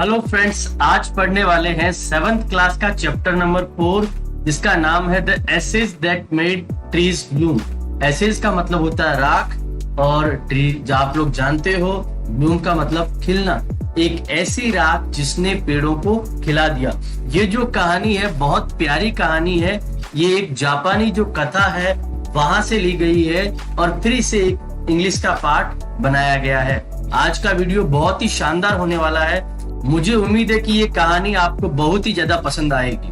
Hello friends, आज पढ़ने वाले हैं 7th क्लास का चैप्टर नंबर 4 जिसका नाम है the ashes that made trees bloom. Ashes का मतलब होता है राख और ट्री जो आप लोग जानते हो, ब्लूम का मतलब खिलना। एक ऐसी राख जिसने पेड़ों को खिला दिया। ये जो कहानी है बहुत प्यारी कहानी है। ये एक जापानी जो कथा है वहां से ली गई है और फिर इसे एक इंग्लिश का पार्ट बनाया गया है। आज का वीडियो बहुत ही शानदार होने वाला है। मुझे उम्मीद है कि ये कहानी आपको बहुत ही ज्यादा पसंद आएगी।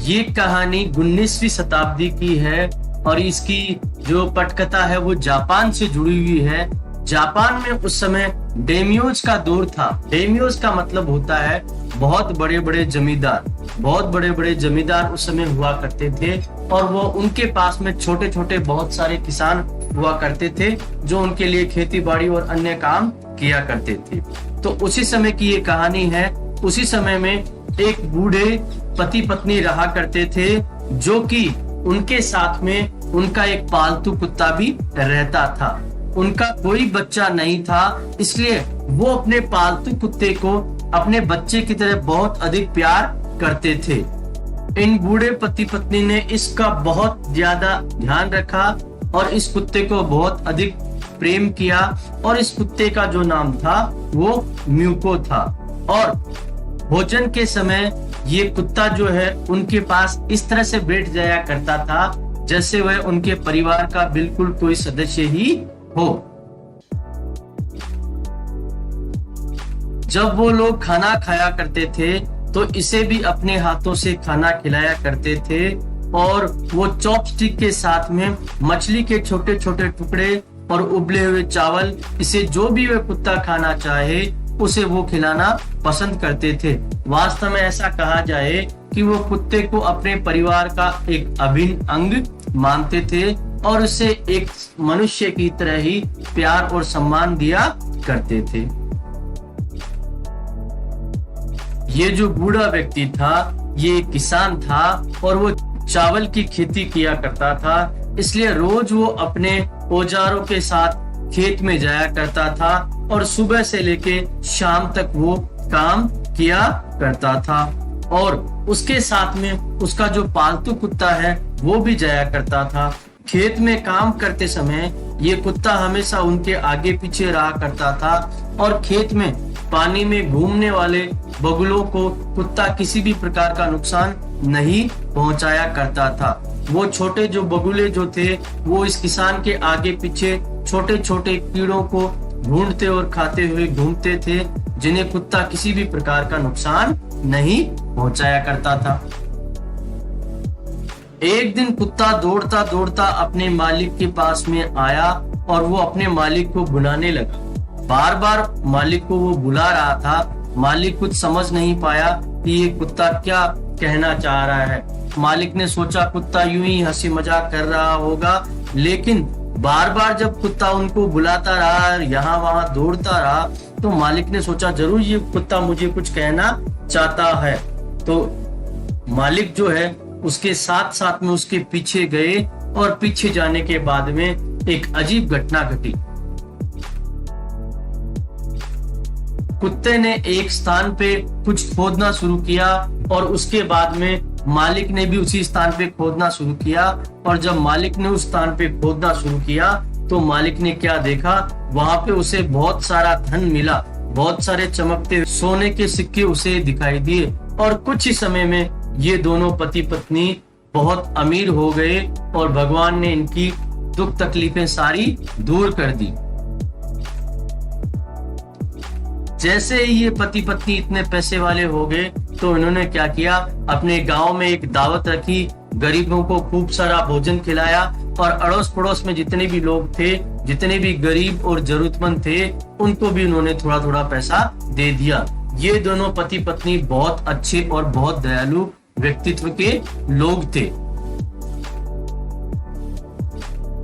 ये कहानी 19वीं शताब्दी की है और इसकी जो पटकथा है वो जापान से जुड़ी हुई है। जापान में उस समय डेमियोज का दौर था। डेमियोज का मतलब होता है बहुत बड़े बड़े जमींदार। बहुत बड़े बड़े जमींदार उस समय हुआ करते थे और वो उनके पास में छोटे छोटे बहुत सारे किसान हुआ करते थे जो उनके लिए खेती बाड़ी और अन्य काम किया करते थे। तो उसी समय की ये कहानी है। उसी समय में एक बूढ़े पति पत्नी रहा करते थे जो कि उनके साथ में उनका एक पालतू कुत्ता भी रहता था। उनका कोई बच्चा नहीं था, इसलिए वो अपने पालतू कुत्ते को अपने बच्चे की तरह बहुत अधिक प्यार करते थे। इन बूढ़े पति पत्नी ने इसका बहुत ज्यादा ध्यान रखा और इस कुत्ते को बहुत अधिक प्रेम किया और इस कुत्ते का जो नाम था वो म्यूको था। और भोजन के समय ये कुत्ता जो है उनके पास इस तरह से बैठ जाया करता था जैसे वह उनके परिवार का बिल्कुल कोई सदस्य ही हो। जब वो लोग खाना खाया करते थे तो इसे भी अपने हाथों से खाना खिलाया करते थे और वो चॉपस्टिक के साथ में मछली के छोटे छोटे टुकड़े और उबले हुए चावल, इसे जो भी वह कुत्ता खाना चाहे उसे वो खिलाना पसंद करते थे। वास्तव में ऐसा कहा जाए कि वो कुत्ते को अपने परिवार का एक अभिन्न अंग मानते थे और उसे एक मनुष्य की तरह ही प्यार और सम्मान दिया करते थे। ये जो बूढ़ा व्यक्ति था ये किसान था और वो चावल की खेती किया करता था, इसलिए रोज वो अपने औजारों के साथ खेत में जाया करता था और सुबह से लेके शाम तक वो काम किया करता था। और उसके साथ में उसका जो पालतू कुत्ता है वो भी जाया करता था। खेत में काम करते समय ये कुत्ता हमेशा उनके आगे पीछे रहा करता था और खेत में पानी में घूमने वाले बगुलों को कुत्ता किसी भी प्रकार का नुकसान नहीं पहुंचाया करता था। वो छोटे जो बगुले जो थे वो इस किसान के आगे पीछे छोटे छोटे कीड़ों को ढूंढते और खाते हुए घूमते थे जिन्हें कुत्ता किसी भी प्रकार का नुकसान नहीं पहुंचाया करता था। एक दिन कुत्ता दौड़ता दौड़ता अपने मालिक के पास में आया और वो अपने मालिक को बुलाने लगा। बार बार मालिक को वो बुला रहा था। मालिक कुछ समझ नहीं पाया कि ये कुत्ता क्या कहना चाह रहा है। मालिक ने सोचा कुत्ता यूं ही हंसी मजाक कर रहा होगा, लेकिन बार बार जब कुत्ता उनको बुलाता रहा, यहाँ वहां दौड़ता रहा, तो मालिक ने सोचा जरूर ये कुत्ता मुझे कुछ कहना चाहता है। तो मालिक जो है उसके साथ साथ में उसके पीछे गए और पीछे जाने के बाद में एक अजीब घटना घटी। कुत्ते ने एक स्थान पे कुछ खोदना शुरू किया और उसके बाद में मालिक ने भी उसी स्थान पे खोदना शुरू किया। और जब मालिक ने उस स्थान पे खोदना शुरू किया तो मालिक ने क्या देखा, वहां पे उसे बहुत सारा धन मिला। बहुत सारे चमकते सोने के सिक्के उसे दिखाई दिए और कुछ ही समय में ये दोनों पति पत्नी बहुत अमीर हो गए और भगवान ने इनकी दुख तकलीफें सारी दूर कर दी। जैसे ही ये पति पत्नी इतने पैसे वाले हो गए तो इन्होंने क्या किया, अपने गांव में एक दावत रखी, गरीबों को खूब सारा भोजन खिलाया और अड़ोस पड़ोस में जितने भी लोग थे, जितने भी गरीब और जरूरतमंद थे, उनको भी उन्होंने थोड़ा थोड़ा पैसा दे दिया। ये दोनों पति पत्नी बहुत अच्छे और बहुत दयालु व्यक्तित्व के लोग थे।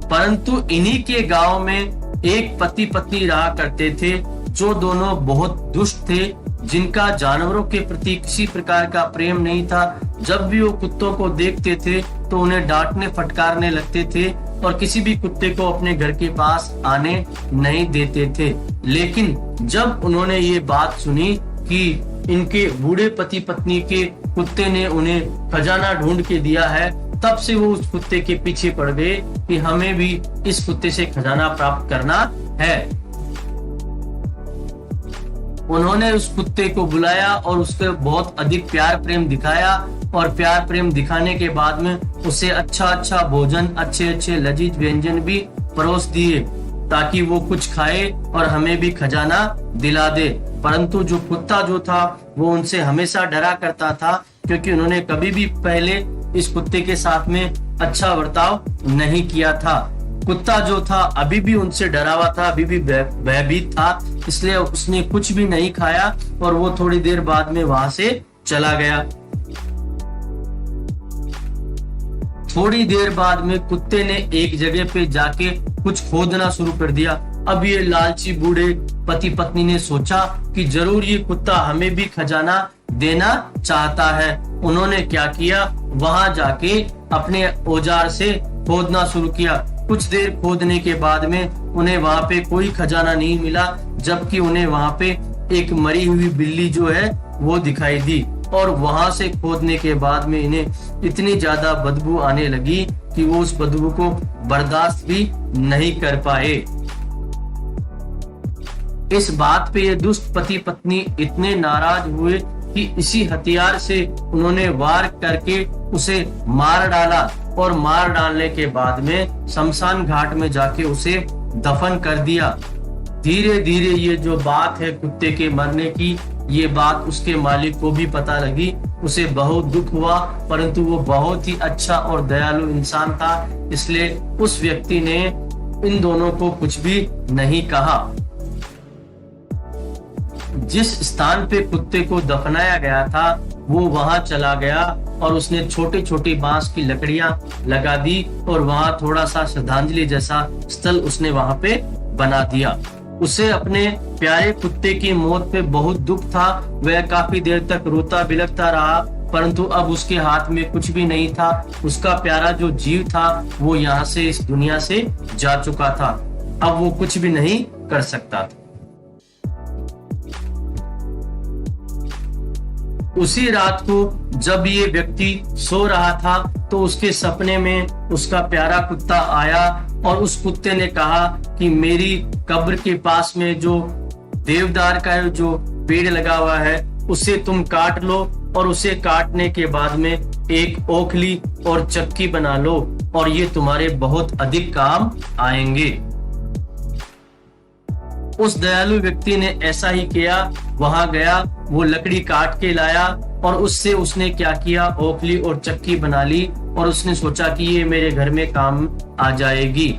परंतु इन्हीं के गांव में एक पति पत्नी रहा करते थे जो दोनों बहुत दुष्ट थे, जिनका जानवरों के प्रति किसी प्रकार का प्रेम नहीं था। जब भी वो कुत्तों को देखते थे तो उन्हें डांटने फटकारने लगते थे और किसी भी कुत्ते को अपने घर के पास आने नहीं देते थे। लेकिन जब उन्होंने ये बात सुनी कि इनके बूढ़े पति पत्नी के कुत्ते ने उन्हें खजाना ढूंढ के दिया है, तब से वो उस कुत्ते के पीछे पड़ गए कि हमें भी इस कुत्ते से खजाना प्राप्त करना है। उन्होंने उस कुत्ते को बुलाया और उसके बहुत अधिक प्यार प्रेम दिखाया और प्यार प्रेम दिखाने के बाद में उसे अच्छा अच्छा भोजन, अच्छे अच्छे लजीज व्यंजन भी परोस दिए ताकि वो कुछ खाए और हमें भी खजाना दिला दे। परंतु जो कुत्ता जो था वो उनसे हमेशा डरा करता था, क्योंकि उन्होंने कभी भी पहले इस कुत्ते के साथ में अच्छा बर्ताव नहीं किया था। कुत्ता जो था अभी भी उनसे डरा हुआ था, अभी भी भयभीत था, इसलिए उसने कुछ भी नहीं खाया और वो थोड़ी देर बाद में वहां से चला गया। थोड़ी देर बाद में कुत्ते ने एक जगह पे जाके कुछ खोदना शुरू कर दिया। अब ये लालची बूढ़े पति पत्नी ने सोचा कि जरूर ये कुत्ता हमें भी खजाना देना चाहता है। उन्होंने क्या किया, वहां जाके अपने औजार से खोदना शुरू किया। कुछ देर खोदने के बाद में उन्हें वहां पे कोई खजाना नहीं मिला, जबकि उन्हें वहां पे एक मरी हुई बिल्ली जो है वो दिखाई दी। और वहां से खोदने के बाद में इन्हें इतनी ज्यादा बदबू आने लगी कि वो उस बदबू को बर्दाश्त भी नहीं कर पाए। इस बात पे ये दुष्ट पति पत्नी इतने नाराज हुए कि इसी हथियार से उन्होंने वार करके उसे मार डाला और मार डालने के बाद में शमशान घाट में जाके उसे दफन कर दिया। धीरे धीरे ये जो बात है कुत्ते के मरने की, ये बात उसके मालिक को भी पता लगी। उसे बहुत दुख हुआ, परंतु वो बहुत ही अच्छा और दयालु इंसान था, इसलिए उस व्यक्ति ने इन दोनों को कुछ भी नहीं कहा। जिस स्थान पे कुत्ते को दफनाया गया था वो वहां चला गया और उसने छोटी छोटी बांस की लकड़ियां लगा दी और वहां थोड़ा सा श्रद्धांजलि जैसा स्थल उसने वहां पे बना दिया। उसे अपने प्यारे कुत्ते की मौत पे बहुत दुख था। वह काफी देर तक रोता बिलखता रहा, परंतु अब उसके हाथ में कुछ भी नहीं था। उसका प्यारा जो जीव था वो यहाँ से इस दुनिया से जा चुका था। अब वो कुछ भी नहीं कर सकता था। उसी रात को जब ये व्यक्ति सो रहा था तो उसके सपने में उसका प्यारा कुत्ता आया और उस कुत्ते ने कहा कि मेरी कब्र के पास में जो देवदार का जो पेड़ लगा हुआ है उसे तुम काट लो और उसे काटने के बाद में एक ओखली और चक्की बना लो और ये तुम्हारे बहुत अधिक काम आएंगे। उस दयालु व्यक्ति ने ऐसा ही किया, वहां गया, वो लकड़ी काट के लाया और उससे उसने क्या किया, ओखली और चक्की बना ली और उसने सोचा कि ये मेरे घर में काम आ जाएगी।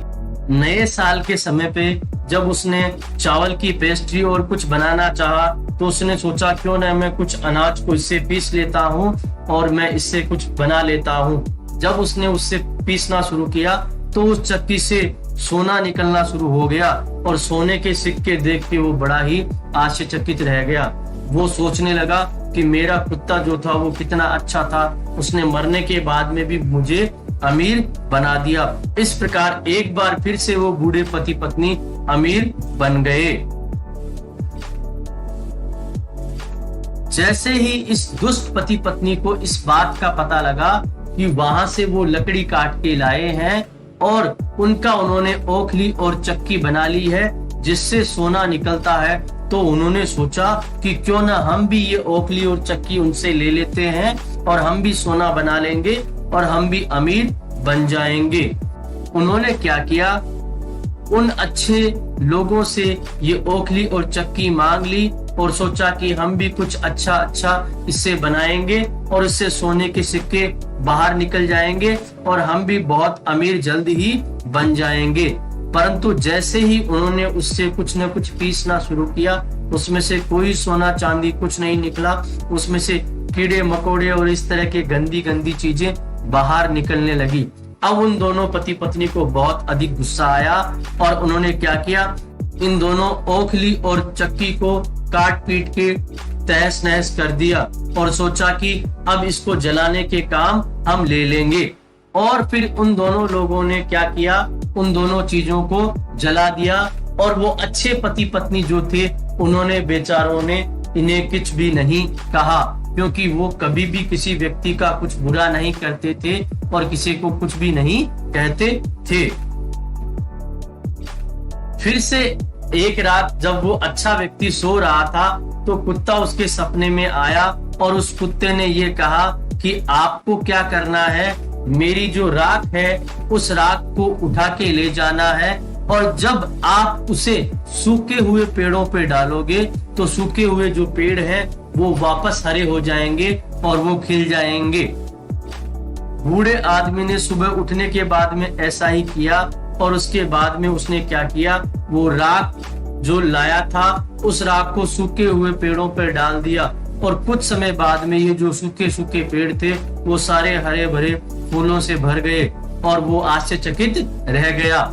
नए साल के समय पे जब उसने चावल की पेस्ट्री और कुछ बनाना चाहा तो उसने सोचा क्यों ना मैं कुछ अनाज को इससे पीस लेता हूँ और मैं इससे कुछ बना लेता हूँ। जब उसने उससे पीसना शुरू किया तो उस चक्की से सोना निकलना शुरू हो गया और सोने के सिक्के देख के वो बड़ा ही आश्चर्यचकित रह गया। वो सोचने लगा कि मेरा कुत्ता जो था वो कितना अच्छा था, उसने मरने के बाद में भी मुझे अमीर बना दिया। इस प्रकार एक बार फिर से वो बूढ़े पति पत्नी अमीर बन गए। जैसे ही इस दुष्ट पति पत्नी को इस बात का पता लगा कि वहां से वो लकड़ी काट के लाए हैं और उनका उन्होंने ओखली और चक्की बना ली है जिससे सोना निकलता है, तो उन्होंने सोचा कि क्यों ना हम भी ये ओखली और चक्की उनसे ले लेते हैं और हम भी सोना बना लेंगे और हम भी अमीर बन जाएंगे। उन्होंने क्या किया, उन अच्छे लोगों से ये ओखली और चक्की मांग ली और सोचा कि हम भी कुछ अच्छा अच्छा इससे बनाएंगे और इससे सोने के सिक्के बाहर निकल जाएंगे और हम भी बहुत अमीर जल्द ही बन जाएंगे। परंतु जैसे ही उन्होंने उससे कुछ न कुछ पीसना शुरू किया, उसमें से कोई सोना चांदी कुछ नहीं निकला। उसमें से कीड़े मकोड़े और इस तरह के गंदी गंदी चीजें बाहर निकलने लगी। अब उन दोनों पति पत्नी को बहुत अधिक गुस्सा आया और उन्होंने क्या किया, इन दोनों ओखली और चक्की को काट पीट के तहस नहस कर दिया और सोचा कि अब इसको जलाने के काम हम ले लेंगे। और फिर उन दोनों लोगों ने क्या किया, उन दोनों चीजों को जला दिया। और वो अच्छे पति पत्नी जो थे उन्होंने, बेचारों ने इन्हें कुछ भी नहीं कहा, क्योंकि वो कभी भी किसी व्यक्ति का कुछ बुरा नहीं करते थे और किसी को कुछ भी नहीं कहते थे। फिर से एक रात जब वो अच्छा व्यक्ति सो रहा था तो कुत्ता उसके सपने में आया और उस कुत्ते ने ये कहा कि आपको क्या करना है, मेरी जो राख है उस राख को उठा के ले जाना है और जब आप उसे सूखे हुए पेड़ों पे डालोगे तो सूखे हुए जो पेड़ हैं वो वापस हरे हो जाएंगे और वो खिल जाएंगे। बूढ़े आदमी ने सुबह उठने के बाद में ऐसा ही किया और उसके बाद में उसने क्या किया, वो राख जो लाया था उस राख को सूखे हुए पेड़ों पर डाल दिया और कुछ समय बाद में ये जो सूखे सूखे पेड़ थे वो सारे हरे भरे फूलों से भर गए और वो आश्चर्यचकित रह गया।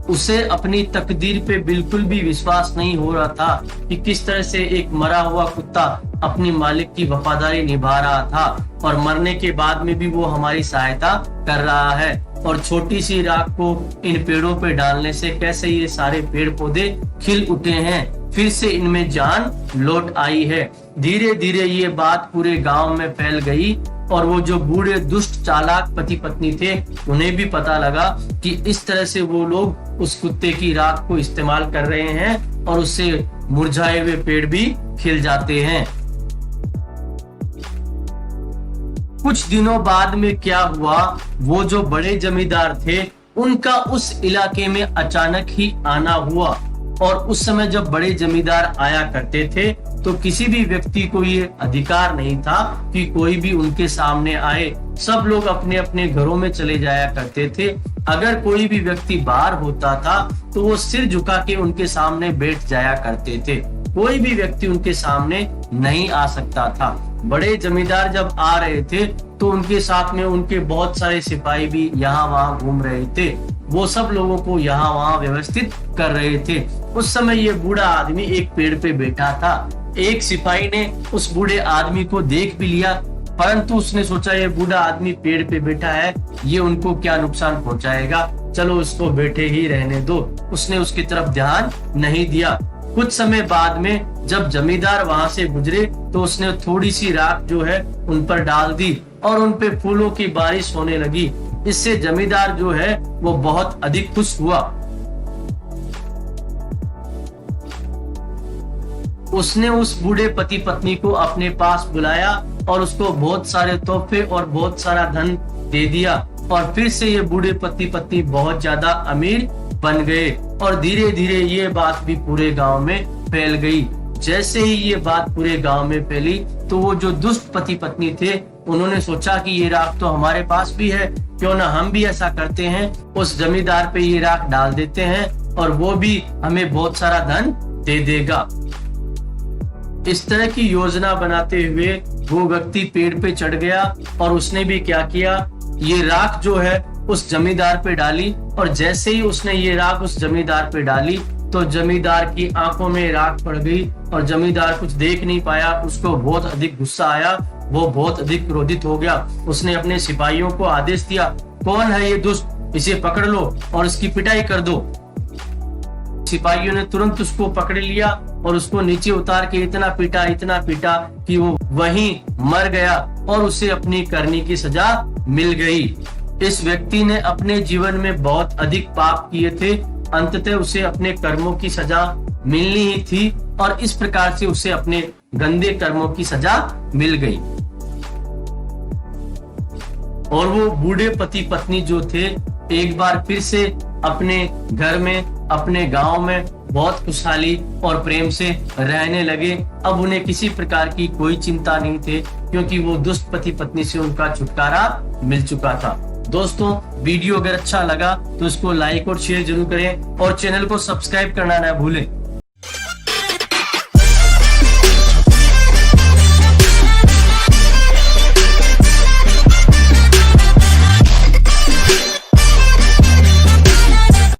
उसे अपनी तकदीर पे बिल्कुल भी विश्वास नहीं हो रहा था कि किस तरह से एक मरा हुआ कुत्ता अपनी मालिक की वफादारी निभा रहा था और मरने के बाद में भी वो हमारी सहायता कर रहा है। और छोटी सी राख को इन पेड़ों पे डालने से कैसे ये सारे पेड़ पौधे खिल उठे हैं, फिर से इनमें जान लौट आई है। धीरे धीरे ये बात पूरे गांव में फैल गई और वो जो बूढ़े दुष्ट चालाक पति पत्नी थे उन्हें भी पता लगा कि इस तरह से वो लोग उस कुत्ते की राख को इस्तेमाल कर रहे हैं और उससे मुरझाए हुए पेड़ भी खिल जाते हैं। कुछ दिनों बाद में क्या हुआ, वो जो बड़े जमींदार थे उनका उस इलाके में अचानक ही आना हुआ और उस समय जब बड़े जमींदार आया करते थे तो किसी भी व्यक्ति को ये अधिकार नहीं था कि कोई भी उनके सामने आए। सब लोग अपने अपने घरों में चले जाया करते थे। अगर कोई भी व्यक्ति बाहर होता था तो वो सिर झुका के उनके सामने बैठ जाया करते थे। कोई भी व्यक्ति उनके सामने नहीं आ सकता था। बड़े जमींदार जब आ रहे थे तो उनके साथ में उनके बहुत सारे सिपाही भी यहाँ वहाँ घूम रहे थे। वो सब लोगों को यहाँ वहाँ व्यवस्थित कर रहे थे। उस समय ये बूढ़ा आदमी एक पेड़ पे बैठा था। एक सिपाही ने उस बूढ़े आदमी को देख भी लिया, परंतु उसने सोचा ये बूढ़ा आदमी पेड़ पे बैठा है, ये उनको क्या नुकसान पहुंचाएगा, चलो उसको बैठे ही रहने दो। उसने उसकी तरफ ध्यान नहीं दिया। कुछ समय बाद में जब जमींदार वहां से गुजरे तो उसने थोड़ी सी राख जो है उन पर डाल दी और उन पे फूलों की बारिश होने लगी। इससे जमींदार जो है वो बहुत अधिक खुश हुआ। उसने उस बूढ़े पति पत्नी को अपने पास बुलाया और उसको बहुत सारे तोहफे और बहुत सारा धन दे दिया और फिर से ये बूढ़े पति पत्नी बहुत ज्यादा अमीर बन गए और धीरे धीरे ये बात भी पूरे गांव में फैल गई। जैसे ही ये बात पूरे गांव में फैली तो वो जो दुष्ट पति पत्नी थे उन्होंने सोचा कि ये राख तो हमारे पास भी है, क्यों ना हम भी ऐसा करते हैं, उस जमींदार पे ये राख डाल देते हैं और वो भी हमें बहुत सारा धन दे देगा। इस तरह की योजना बनाते हुए वो व्यक्ति पेड़ पे चढ़ गया और उसने भी क्या किया, ये राख जो है उस जमींदार पे डाली और जैसे ही उसने ये राख उस जमींदार पे डाली तो जमींदार की आंखों में राख पड़ गई और जमींदार कुछ देख नहीं पाया। उसको बहुत अधिक गुस्सा आया, वो बहुत अधिक क्रोधित हो गया। उसने अपने सिपाहियों को आदेश दिया, कौन है ये दुष्ट, इसे पकड़ लो और इसकी पिटाई कर दो। सिपाहियों ने तुरंत उसको पकड़ लिया और उसको नीचे उतार के इतना पीटा कि वो वहीं मर गया और उसे अपनी करनी की सजा मिल गई। इस व्यक्ति ने अपने जीवन में बहुत अधिक पाप किए थे, अंततः उसे अपने कर्मों की सजा मिलनी ही थी और इस प्रकार से उसे अपने गंदे कर्मों की सजा मिल गई। और वो बूढ़े पति पत्नी जो थे एक बार फिर से अपने घर में, अपने गांव में बहुत खुशहाली और प्रेम से रहने लगे। अब उन्हें किसी प्रकार की कोई चिंता नहीं थी क्योंकि वो दुष्ट पति पत्नी से उनका छुटकारा मिल चुका था। दोस्तों, वीडियो अगर अच्छा लगा तो इसको लाइक और शेयर जरूर करें और चैनल को सब्सक्राइब करना ना भूलें।